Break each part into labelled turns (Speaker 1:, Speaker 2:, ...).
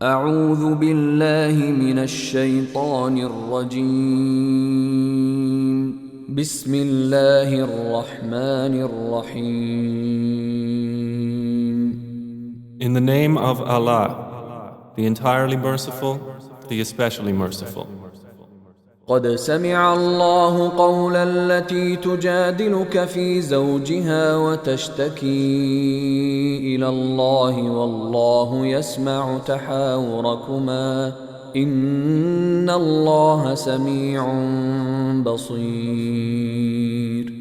Speaker 1: أعوذ بالله من الشيطان الرجيم بسم الله الرحمن الرحيم.
Speaker 2: In the name of Allah, the entirely merciful, the especially merciful.
Speaker 1: قد سمع الله قول التي تجادلك في زوجها وتشتكي إلى الله والله يسمع تحاوركما إن الله سميع بصير.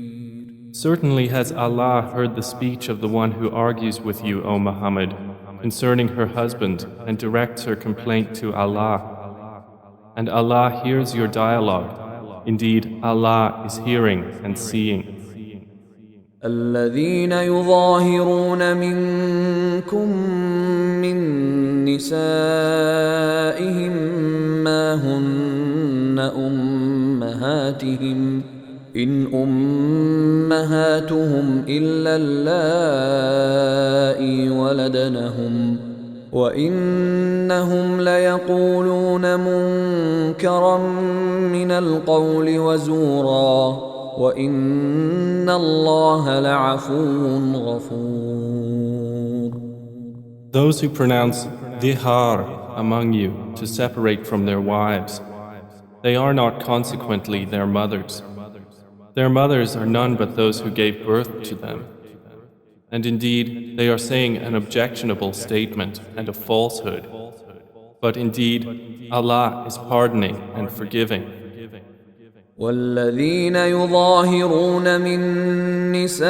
Speaker 2: Certainly has Allah heard the speech of the one who argues with you, O Muhammad, concerning her husband and directs her complaint to Allah. And Allah hears your dialogue. Indeed, Allah is hearing and seeing.
Speaker 1: الذين يظاهرون منكم من نسائهم ما هن أمهاتهم إن أمهاتهم إلا اللائي ولدنهم وإنهم ليقولون منكرا من القول وزورا وإن الله لعفو غفور.
Speaker 2: Those who pronounce dihar among you to separate from their wives, they are not consequently their mothers. Their mothers are none but those who gave birth to them. And indeed, they are saying an objectionable statement and a falsehood. But indeed, Allah is pardoning and forgiving.
Speaker 1: والذين يظاهرون من نسائهم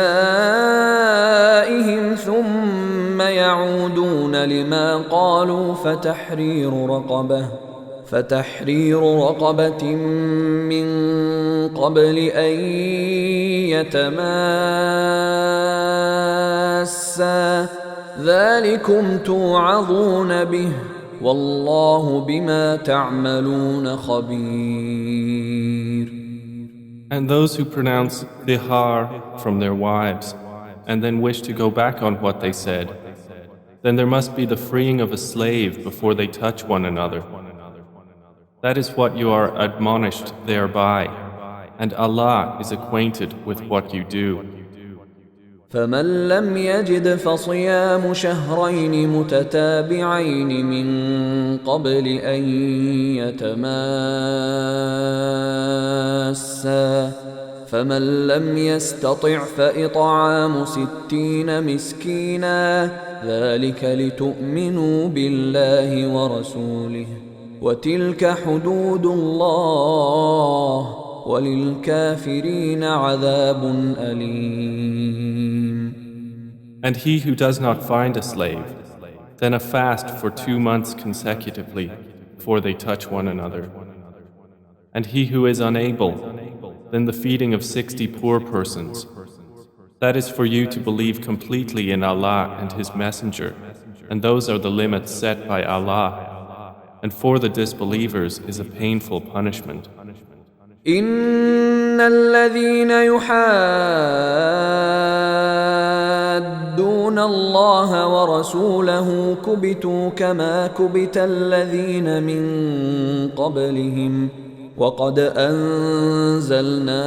Speaker 1: ثم يعودون لما قالوا فتحرير رقبة من قبل أن يتماسا ذلكم توعظون به والله بما تعملون خبير.
Speaker 2: And those who pronounce dihar from their wives and then wish to go back on what they said, then there must be the freeing of a slave before they touch one another. That is what you are admonished thereby, and Allah is acquainted with what you do.
Speaker 1: فمن لم يجد فصيام شهرين متتابعين من قبل أن يتماسا فمن لم يستطع فإطعام 60 مسكينا ذلك لتؤمنوا بالله ورسوله وتلك حدود الله وللكافرين عذاب أليم.
Speaker 2: And he who does not find a slave, then a fast for 2 months consecutively before they touch one another. And he who is unable, then the feeding of 60 poor persons. That is for you to believe completely in Allah and His Messenger, and those are the limits set by Allah. And for the disbelievers is a painful punishment.
Speaker 1: إن الذين يحادون الله ورسوله كبتوا كما كبت الذين من قبلهم وقد أنزلنا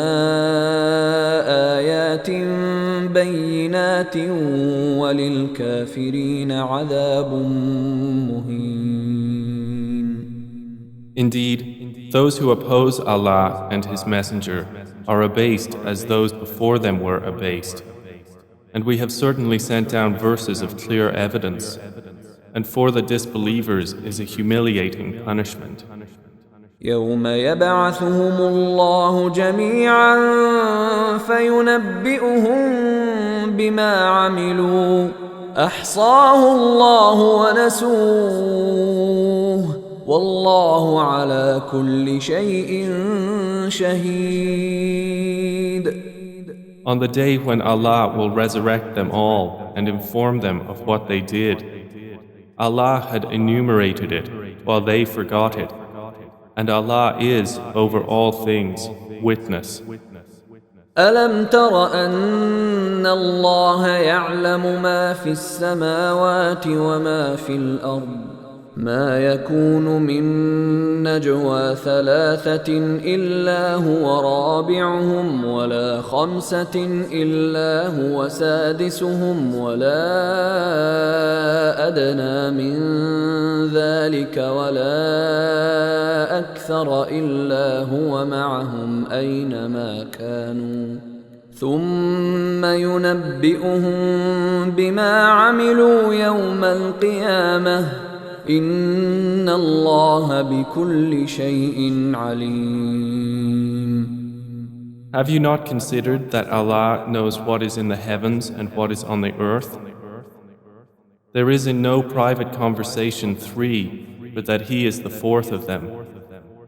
Speaker 1: آيات بينات وللكافرين عذاب مهين.
Speaker 2: Indeed, those who oppose Allah and His Messenger are abased as those before them were abased. And we have certainly sent down verses of clear evidence, and for the disbelievers is a humiliating punishment.
Speaker 1: يوم يبعثهم الله جميعا فينبئهم بما عملوا أحصاه الله ونسوه والله على كل شيء شهيد.
Speaker 2: On the day when Allah will resurrect them all and inform them of what they did, Allah had enumerated it while they forgot it, and Allah is over all things witness.
Speaker 1: ألم تر أن الله يعلم ما في السماوات وما في الأرض ما يكون من نجوى ثلاثة إلا هو رابعهم ولا خمسة إلا هو سادسهم ولا أدنى من ذلك ولا أكثر إلا هو معهم أينما كانوا ثم ينبئهم بما عملوا يوم القيامة إن الله بكل شيء عليم.
Speaker 2: Have you not considered that Allah knows what is in the heavens and what is on the earth? There is in no private conversation three, but that He is the fourth of them,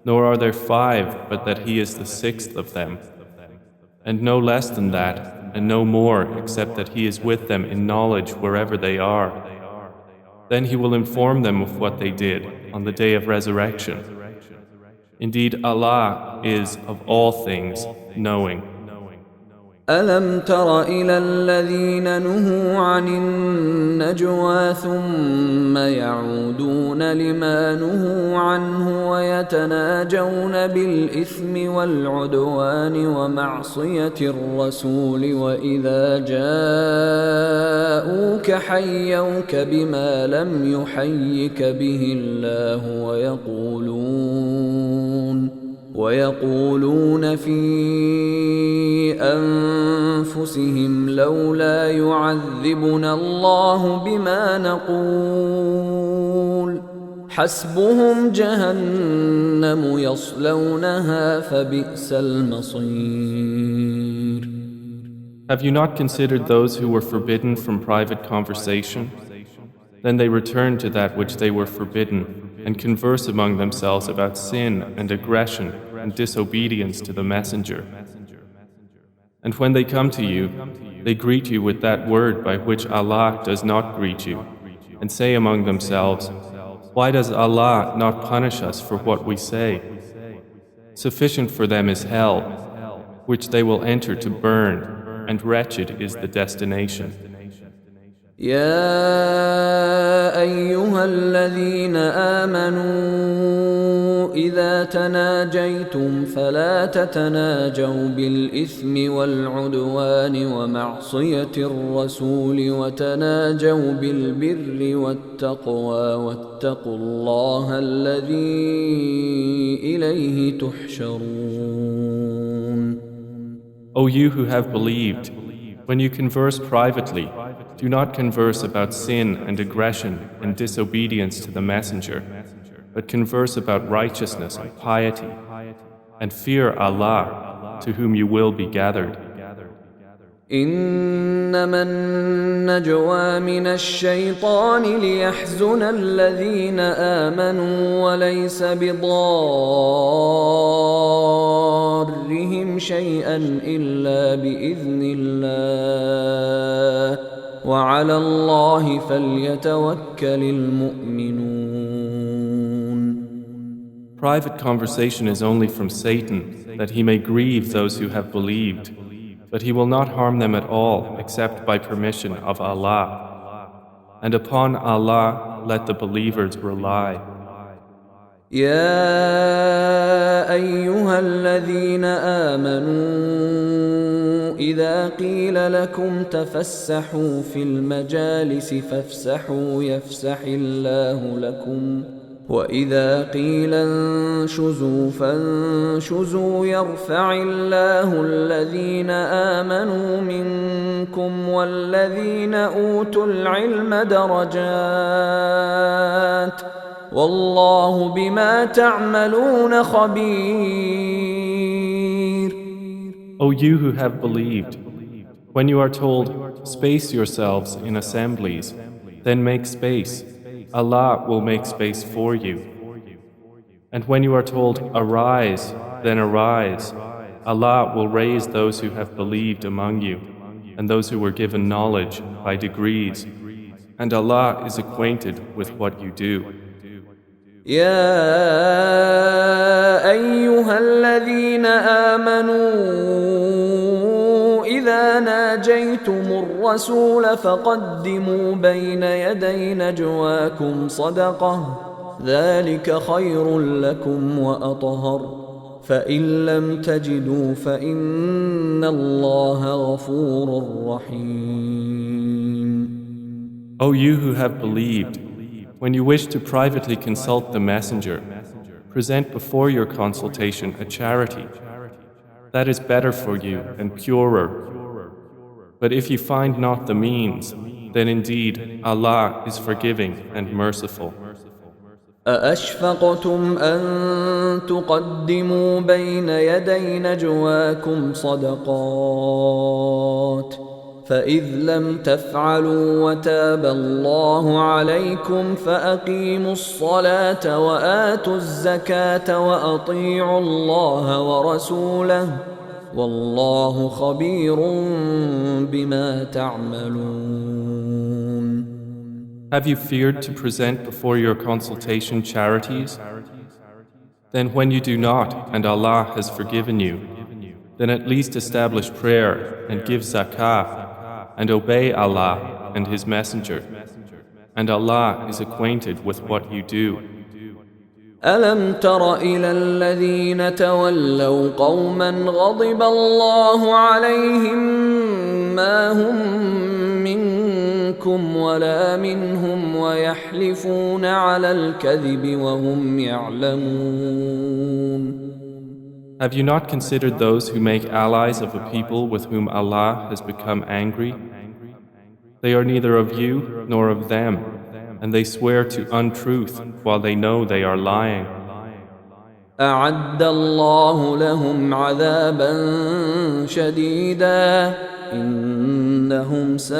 Speaker 2: nor are there five, but that He is the sixth of them, and no less than that, and no more, except that He is with them in knowledge wherever they are. Then He will inform them of what they did on the day of resurrection. Indeed, Allah is of all things knowing.
Speaker 1: ألم تر إلى الذين نهوا عن النجوى ثم يعودون لما نهوا عنه ويتناجون بالإثم والعدوان ومعصية الرسول وإذا جاءوك حيوك بما لم يحيك به الله ويقولون في أنفسهم لولا يعذبنا الله بما نقول حسبهم جهنم يصلونها فبئس المصير.
Speaker 2: Have you not considered those who were forbidden from private conversation? Then they return to that which they were forbidden and converse among themselves about sin and aggression and disobedience to the Messenger. And when they come to you, they greet you with that word by which Allah does not greet you, and say among themselves, why does Allah not punish us for what we say? Sufficient for them is hell, which they will enter to burn, and wretched is the destination.
Speaker 1: يا أيها الذين آمنوا إذا تناجيتم فلا تتناجوا بالإثم والعدوان ومعصية الرسول وتناجوا بالبر والتقوى واتقوا الله الذي إليه تحشرون.
Speaker 2: O you who have believed, when you converse privately, do not converse about sin and aggression and disobedience to the Messenger, but converse about righteousness and piety, and fear Allah, to whom you will be gathered.
Speaker 1: إنما النجوى من الشيطان ليحزن الذين آمنوا وليس بضارهم شيئا إلا بإذن الله وعلى الله فليتوكل المؤمنون.
Speaker 2: Private conversation is only from Satan, that he may grieve those who have believed, but he will not harm them at all except by permission of Allah. And upon Allah let the believers rely.
Speaker 1: يا أيها الذين آمنوا إذا قيل لكم تفسحوا في المجالس فافسحوا يفسح الله لكم وإذا قيل انشزوا فانشزوا يرفع الله الذين آمنوا منكم والذين أوتوا العلم درجات والله بما تعملون خبير.
Speaker 2: O you who have believed, when you are told, space yourselves in assemblies, then make space. Allah will make space for you. And when you are told, arise, then arise. Allah will raise those who have believed among you, and those who were given knowledge by degrees. And Allah is acquainted with what you do.
Speaker 1: يا أيها الذين آمنوا إذا ناجيتم الرسول فقدموا بين يدي نجواكم صدقة ذلك خير لكم وأطهر فإن لم تجدوا فإن الله غفور رحيم.
Speaker 2: O you who have believed, when you wish to privately consult the Messenger, present before your consultation a charity. That is better for you and purer. But if you find not the means, then indeed Allah is forgiving and merciful.
Speaker 1: أأشفقتم أن تقدموا بين يدي نجواكم صدقات فإذ لم تفعلوا وتاب الله عليكم فأقيموا الصلاة وآتوا الزكاة وأطيعوا الله ورسوله والله خبير بما تعملون.
Speaker 2: Have you feared to present before your consultation charities? Then when you do not and Allah has forgiven you, then at least establish prayer and give zakah and obey Allah and His Messenger. And Allah is acquainted with what you do.
Speaker 1: ألم تر إلى الذين تولوا قوما غضب الله عليهم ما هم منكم ولا منهم ويحلفون على الكذب وهم يعلمون.
Speaker 2: Have you not considered those who make allies of a people with whom Allah has become angry? They are neither of you nor of them, and they swear to untruth while they know they are lying.
Speaker 1: أعد الله لهم عذابا شديدا إنهم ساء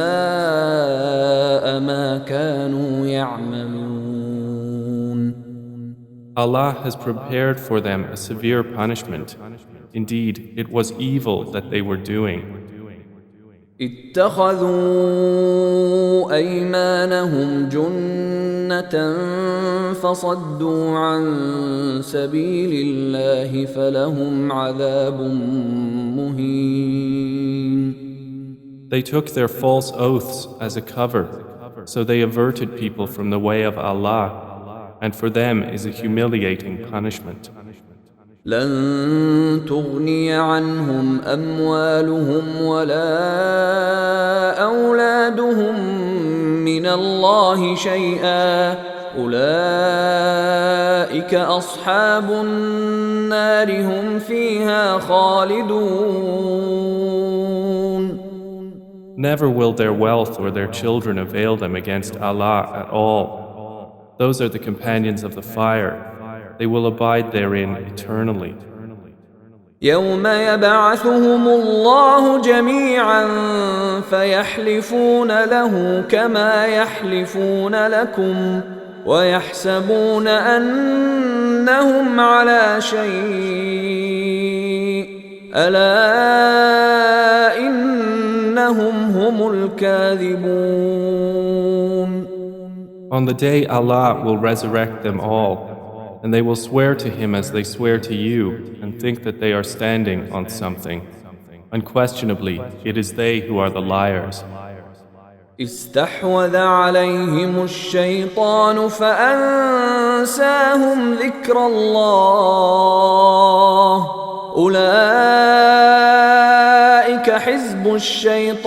Speaker 1: ما كانوا يعملون.
Speaker 2: Allah has prepared for them a severe punishment. Indeed, it was evil that they were doing.
Speaker 1: اتخذوا أيمانهم جنة فصدوا عن سبيل الله فلهم عذاب مهين.
Speaker 2: They took their false oaths as a cover, so they averted people from the way of Allah, and for them is a humiliating punishment.
Speaker 1: لن تغني عنهم أموالهم ولا أولادهم من الله شيئا أولئك أصحاب النار هم فيها خالدون.
Speaker 2: Never will their wealth or their children avail them against Allah at all. Those are the companions of the fire. They will abide therein eternally.
Speaker 1: يوم يبعثهم الله جميعا فيحلفون له كما يحلفون لكم ويحسبون أنهم على شيء ألا إنهم هم الكاذبون.
Speaker 2: On the day Allah will resurrect them all, and they will swear to Him as they swear to you and think that they are standing on something. Unquestionably, it is they who are the liars.
Speaker 1: استحوذ عليهم الشيطان فأنساهم ذكر الله أولئك حزب الشيطان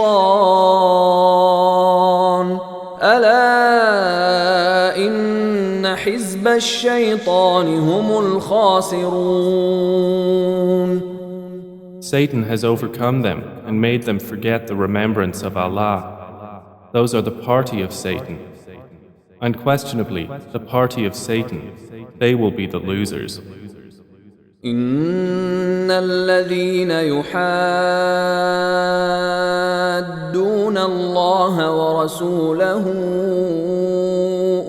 Speaker 1: ألا إن حزب الشيطان هم الخاسرون.
Speaker 2: Satan has overcome them and made them forget the remembrance of Allah. Those are the party of Satan. Unquestionably, the party of Satan, they will be the losers.
Speaker 1: إن الذين يحادون الله ورسوله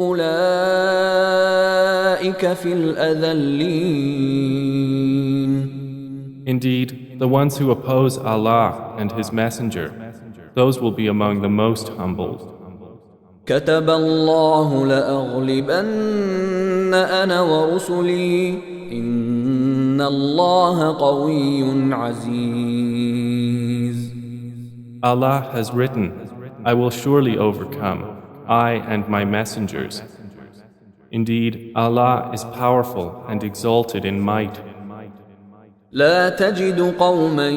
Speaker 1: أولئك في الأذلين.
Speaker 2: Indeed, the ones who oppose Allah and His Messenger, those will be among the most humbled.
Speaker 1: كتب الله لأغلبن أنا ورسلي إن الله قوي عزيز.
Speaker 2: Allah has written, I will surely overcome, I and my messengers. Indeed, Allah is powerful and exalted in might.
Speaker 1: لا تجد قوما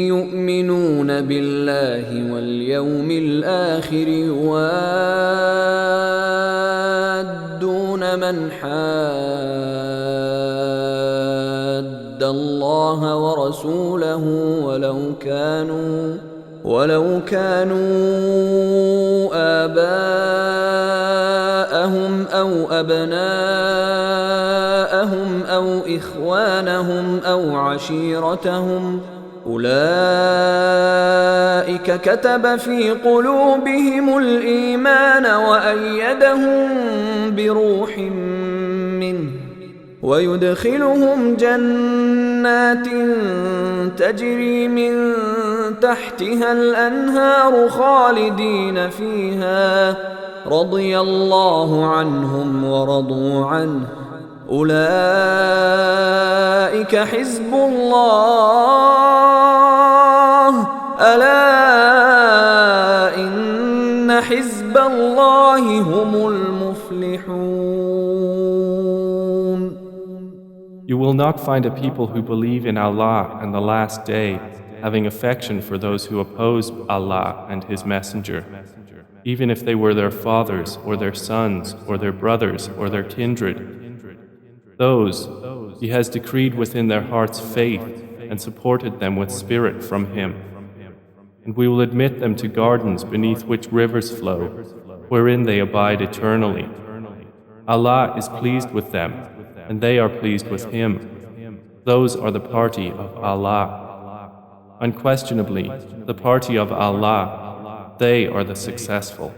Speaker 1: يؤمنون بالله واليوم الآخر يوادون من حاد الله ورسوله ولو كانوا آباءهم أو أبناءهم أو إخوانهم أو عشيرتهم أولئك كتب في قلوبهم الإيمان وأيدهم بروح منه ويدخلهم جنات تجري من تحتها الأنهار خالدين فيها رضي الله عنهم ورضوا عنه أولئك حزب الله ألا إن حزب الله هم المفلحون.
Speaker 2: You will not find a people who believe in Allah and the last day having affection for those who oppose Allah and His Messenger, even if they were their fathers or their sons or their brothers or their kindred. Those He has decreed within their hearts faith and supported them with spirit from Him. And we will admit them to gardens beneath which rivers flow, wherein they abide eternally. Allah is pleased with them, and they are pleased with Him. Those are the party of Allah. Unquestionably, the party of Allah, they are the successful.